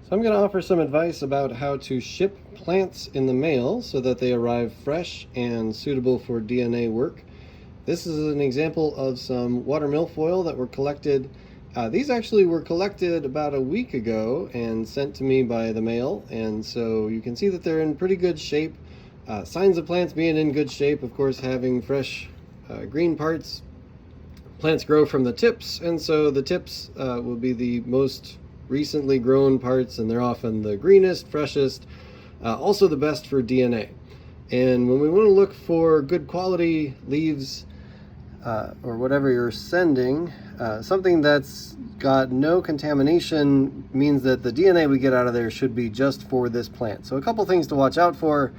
So I'm going to offer some advice about how to ship plants in the mail so that they arrive fresh and suitable for DNA work. This is an example of some water milfoil that were collected. These actually were collected about a week ago and sent to me by the mail, and so you can see that they're in pretty good shape. Signs of plants being in good shape, of course, having fresh green parts. Plants grow from the tips, and so the tips will be the most recently grown parts, and they're often the greenest, freshest, also the best for DNA. And when we want to look for good quality leaves or whatever you're sending, something that's got no contamination means that the DNA we get out of there should be just for this plant. So a couple things to watch out for.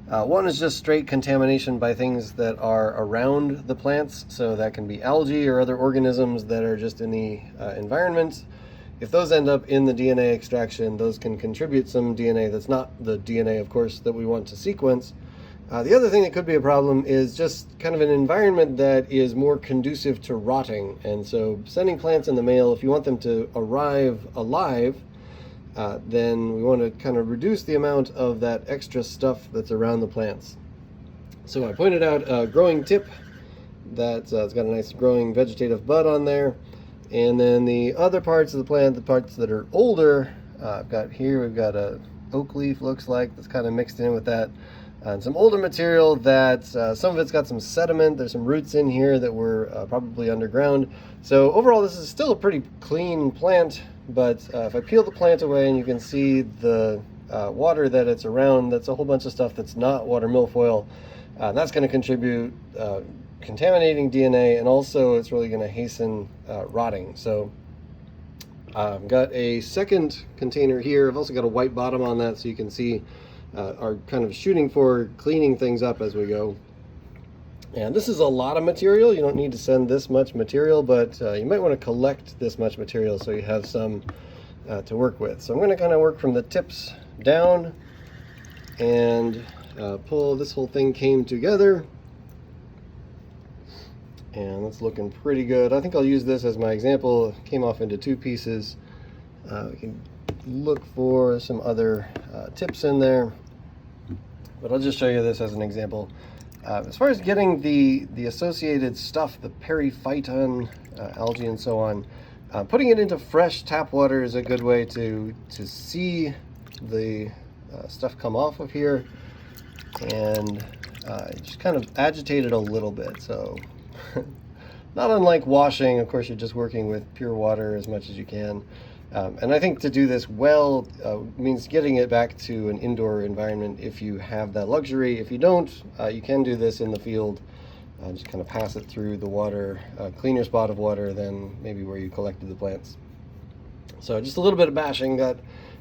One is just straight contamination by things that are around the plants, so that can be algae or other organisms that are just in the environment. If those end up in the DNA extraction, those can contribute some DNA that's not the DNA, of course, that we want to sequence. The other thing that could be a problem is just kind of an environment that is more conducive to rotting. And so sending plants in the mail, if you want them to arrive alive, then we want to kind of reduce the amount of that extra stuff that's around the plants. So I pointed out a growing tip that's it's got a nice growing vegetative bud on there. And then the other parts of the plant, the parts that are older, I've got here, we've got a oak leaf, looks like, that's kind of mixed in with that. And some older material that some of it's got some sediment. There's some roots in here that were probably underground. So overall, this is still a pretty clean plant, but if I peel the plant away and you can see the water that it's around, that's a whole bunch of stuff that's not water milfoil. That's going to contribute contaminating DNA, and also it's really going to hasten rotting. So I've got a second container here. I've also got a white bottom on that, so you can see are kind of shooting for cleaning things up as we go. And this is a lot of material. You don't need to send this much material, but you might want to collect this much material so you have some to work with. So I'm going to kind of work from the tips down and pull. This whole thing came together, and it's looking pretty good. I think I'll use this as my example. It came off into two pieces. We can look for some other tips in there, but I'll just show you this as an example. As far as getting the associated stuff, the periphyton, algae and so on, putting it into fresh tap water is a good way to see the stuff come off of here, and just kind of agitate it a little bit. So not unlike washing, of course, you're just working with pure water as much as you can. And I think to do this well means getting it back to an indoor environment if you have that luxury. If you don't, you can do this in the field. Just kind of pass it through the water, cleaner spot of water than maybe where you collected the plants. So just a little bit of bashing, got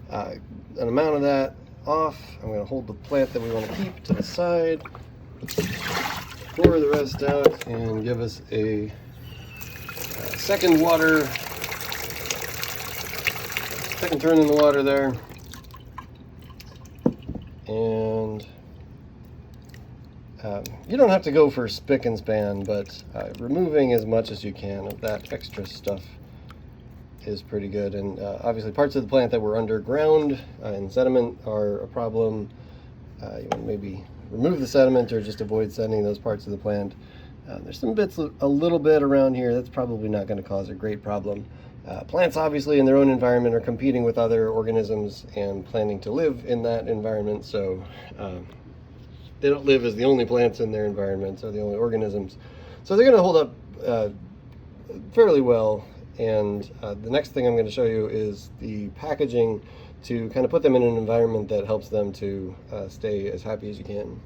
an amount of that off. I'm going to hold the plant that we want to keep to the side, pour the rest out, and give us a second turn in the water there. And you don't have to go for spick and span, but removing as much as you can of that extra stuff is pretty good. And obviously parts of the plant that were underground and sediment are a problem. You want to maybe remove the sediment or just avoid sending those parts of the plant. There's some bits a little bit around here that's probably not going to cause a great problem. Plants obviously in their own environment are competing with other organisms and planning to live in that environment, so they don't live as the only plants in their environment or the only organisms. So they're going to hold up fairly well, and the next thing I'm going to show you is the packaging to kind of put them in an environment that helps them to stay as happy as you can.